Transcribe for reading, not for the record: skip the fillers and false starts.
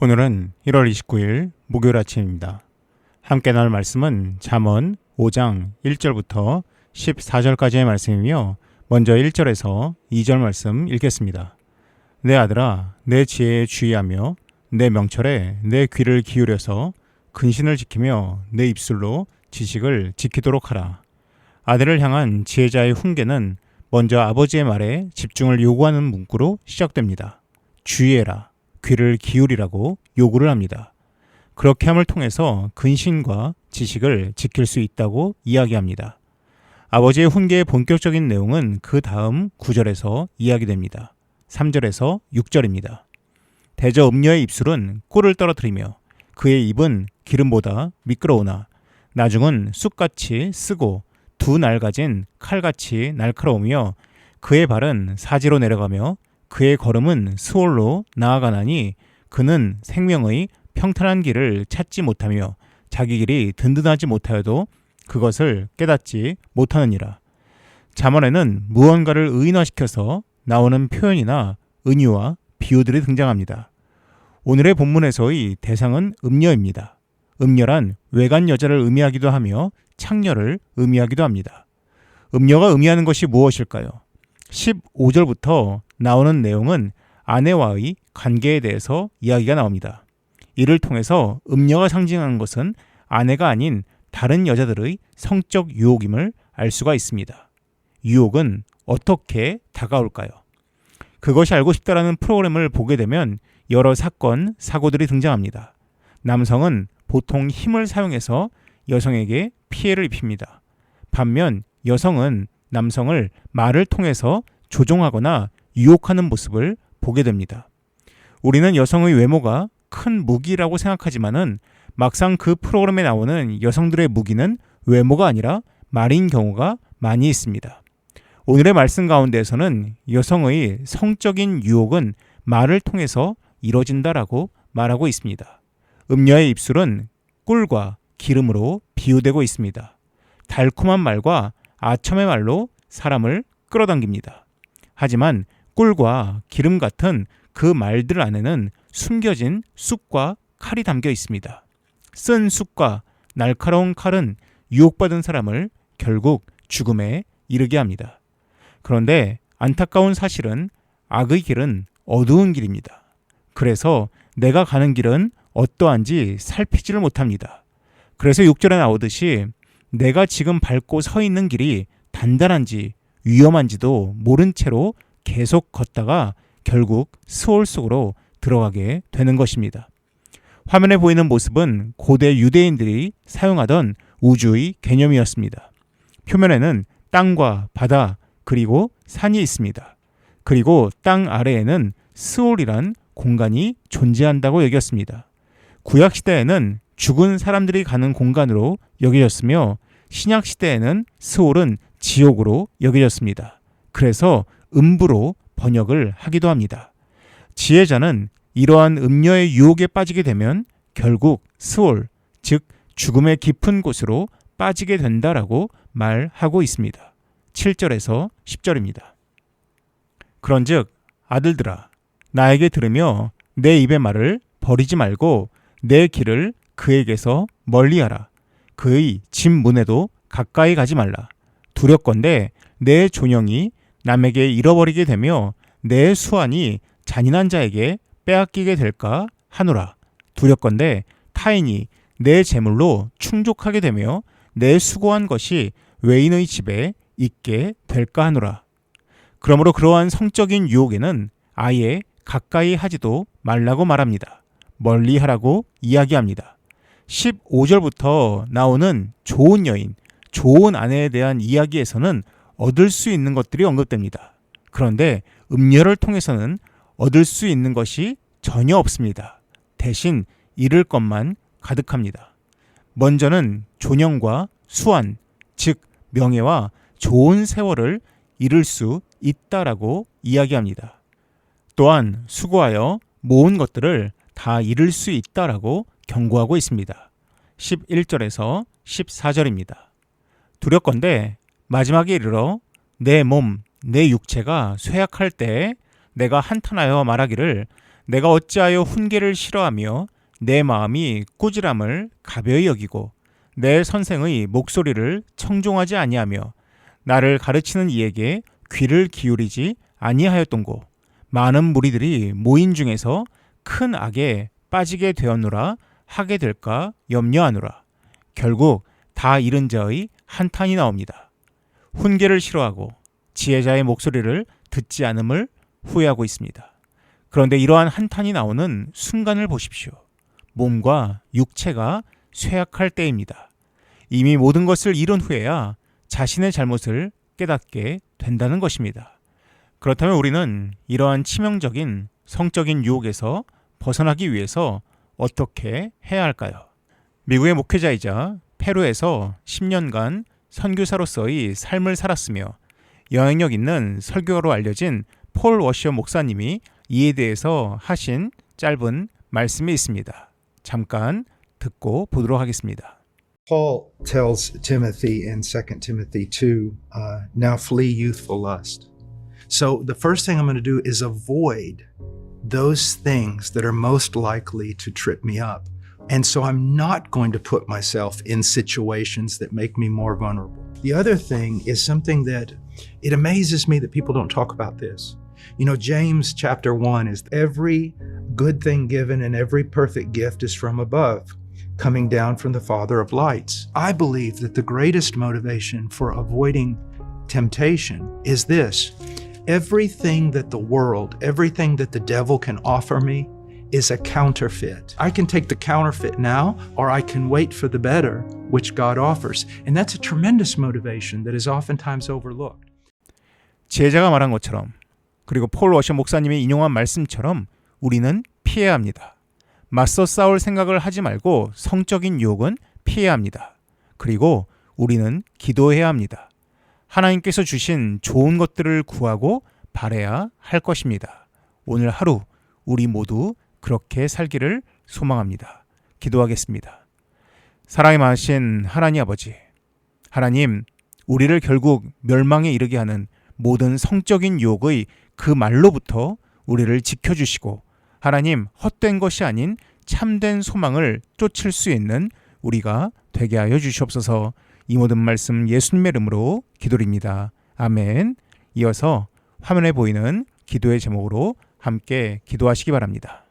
오늘은 1월 29일 목요일 아침입니다. 함께 나눌 말씀은 잠언 5장 1절부터 14절까지의 말씀이며 먼저 1절에서 2절 말씀 읽겠습니다. 내 아들아, 내 지혜에 주의하며 내 명철에 내 귀를 기울여서 근신을 지키며 내 입술로 지식을 지키도록 하라. 아들을 향한 지혜자의 훈계는 먼저 아버지의 말에 집중을 요구하는 문구로 시작됩니다. 주의해라. 귀를 기울이라고 요구를 합니다. 그렇게 함을 통해서 근신과 지식을 지킬 수 있다고 이야기합니다. 아버지의 훈계의 본격적인 내용은 그 다음 9절에서 이야기됩니다. 3절에서 6절입니다. 대저 음녀의 입술은 꿀을 떨어뜨리며 그의 입은 기름보다 미끄러우나 나중은 쑥같이 쓰고 두 날 가진 칼같이 날카로우며 그의 발은 사지로 내려가며 그의 걸음은 스올로 나아가나니 그는 생명의 평탄한 길을 찾지 못하며 자기 길이 든든하지 못하여도 그것을 깨닫지 못하느니라. 잠언에는 무언가를 의인화시켜서 나오는 표현이나 은유와 비유들이 등장합니다. 오늘의 본문에서의 대상은 음녀입니다. 음녀란 외간 여자를 의미하기도 하며 창녀를 의미하기도 합니다. 음녀가 의미하는 것이 무엇일까요? 15절부터 나오는 내용은 아내와의 관계에 대해서 이야기가 나옵니다. 이를 통해서 음녀가 상징하는 것은 아내가 아닌 다른 여자들의 성적 유혹임을 알 수가 있습니다. 유혹은 어떻게 다가올까요? 그것이 알고 싶다라는 프로그램을 보게 되면 여러 사건, 사고들이 등장합니다. 남성은 보통 힘을 사용해서 여성에게 피해를 입힙니다. 반면 여성은 남성을 말을 통해서 조종하거나 유혹하는 모습을 보게 됩니다. 우리는 여성의 외모가 큰 무기라고 생각하지만은 막상 그 프로그램에 나오는 여성들의 무기는 외모가 아니라 말인 경우가 많이 있습니다. 오늘의 말씀 가운데에서는 여성의 성적인 유혹은 말을 통해서 이루어진다라고 말하고 있습니다. 음녀의 입술은 꿀과 기름으로 비유되고 있습니다. 달콤한 말과 아첨의 말로 사람을 끌어당깁니다. 하지만 꿀과 기름 같은 그 말들 안에는 숨겨진 쑥과 칼이 담겨 있습니다. 쓴 쑥과 날카로운 칼은 유혹받은 사람을 결국 죽음에 이르게 합니다. 그런데 안타까운 사실은 악의 길은 어두운 길입니다. 그래서 내가 가는 길은 어떠한지 살피지를 못합니다. 그래서 6절에 나오듯이 내가 지금 밟고 서 있는 길이 단단한지 위험한지도 모른 채로 계속 걷다가 결국 스올 속으로 들어가게 되는 것입니다. 화면에 보이는 모습은 고대 유대인들이 사용하던 우주의 개념이었습니다. 표면에는 땅과 바다 그리고 산이 있습니다. 그리고 땅 아래에는 스올이란 공간이 존재한다고 여겼습니다. 구약시대에는 죽은 사람들이 가는 공간으로 여겨졌으며 신약시대에는 스올은 지옥으로 여겨졌습니다. 그래서 음부로 번역을 하기도 합니다. 지혜자는 이러한 음녀의 유혹에 빠지게 되면 결국 스올, 즉 죽음의 깊은 곳으로 빠지게 된다라고 말하고 있습니다. 7절에서 10절입니다. 그런즉 아들들아 나에게 들으며 내 입의 말을 버리지 말고 내 길을 그에게서 멀리하라. 그의 집 문에도 가까이 가지 말라. 두렵건대 내 존영이 남에게 잃어버리게 되며 내 수완이 잔인한 자에게 빼앗기게 될까 하노라. 두렵건대 타인이 내 재물로 충족하게 되며 내 수고한 것이 외인의 집에 있게 될까 하노라. 그러므로 그러한 성적인 유혹에는 아예 가까이 하지도 말라고 말합니다. 멀리 하라고 이야기합니다. 15절부터 나오는 좋은 여인, 좋은 아내에 대한 이야기에서는 얻을 수 있는 것들이 언급됩니다. 그런데 음녀를 통해서는 얻을 수 있는 것이 전혀 없습니다. 대신 잃을 것만 가득합니다. 먼저는 존영과 수완, 즉 명예와 좋은 세월을 잃을 수 있다라고 이야기합니다. 또한 수고하여 모은 것들을 다 잃을 수 있다라고 경고하고 있습니다. 11절에서 14절입니다. 두렵건대 마지막에 이르러 내 몸, 내 육체가 쇠약할 때에 내가 한탄하여 말하기를 내가 어찌하여 훈계를 싫어하며 내 마음이 꾸지람을 가벼이 여기고 내 선생의 목소리를 청종하지 아니하며 나를 가르치는 이에게 귀를 기울이지 아니하였던고. 많은 무리들이 모인 중에서 큰 악에 빠지게 되었노라 하게 될까 염려하노라. 결국 다 잃은 자의 한탄이 나옵니다. 훈계를 싫어하고 지혜자의 목소리를 듣지 않음을 후회하고 있습니다. 그런데 이러한 한탄이 나오는 순간을 보십시오. 몸과 육체가 쇠약할 때입니다. 이미 모든 것을 잃은 후에야 자신의 잘못을 깨닫게 된다는 것입니다. 그렇다면 우리는 이러한 치명적인 성적인 유혹에서 벗어나기 위해서 어떻게 해야 할까요? 미국의 목회자이자 페루에서 10년간 선교사로서의 삶을 살았으며 영향력 있는 설교로 알려진 폴 워셔 목사님이 이에 대해서 하신 짧은 말씀이 있습니다. 잠깐 듣고 보도록 하겠습니다. Paul tells Timothy in 2 Timothy 2, now flee youthful lust. So the first thing I'm going to do is avoid those things that are most likely to trip me up. And so I'm not going to put myself in situations that make me more vulnerable. The other thing is something that it amazes me that people don't talk about this. You know, James chapter 1 is every good thing given and every perfect gift is from above, coming down from the Father of lights. I believe that the greatest motivation for avoiding temptation is this. Everything that the world, everything that the devil can offer me is a counterfeit. I can take the counterfeit now, or I can wait for the better, which God offers. And that's a tremendous motivation that is oftentimes overlooked. 제자가 말한 것처럼, 그리고 폴 워셔 목사님이 인용한 말씀처럼 우리는 피해야 합니다. 맞서 싸울 생각을 하지 말고 성적인 유혹은 피해야 합니다. 그리고 우리는 기도해야 합니다. 하나님께서 주신 좋은 것들을 구하고 바라야 할 것입니다. 오늘 하루 우리 모두 그렇게 살기를 소망합니다. 기도하겠습니다. 사랑이 많으신 하나님 아버지, 하나님, 우리를 결국 멸망에 이르게 하는 모든 성적인 유혹의 그 말로부터 우리를 지켜주시고, 하나님, 헛된 것이 아닌 참된 소망을 쫓을 수 있는 우리가 되게 하여 주시옵소서. 이 모든 말씀 예수님의 이름으로 기도드립니다. 아멘. 이어서 화면에 보이는 기도의 제목으로 함께 기도하시기 바랍니다.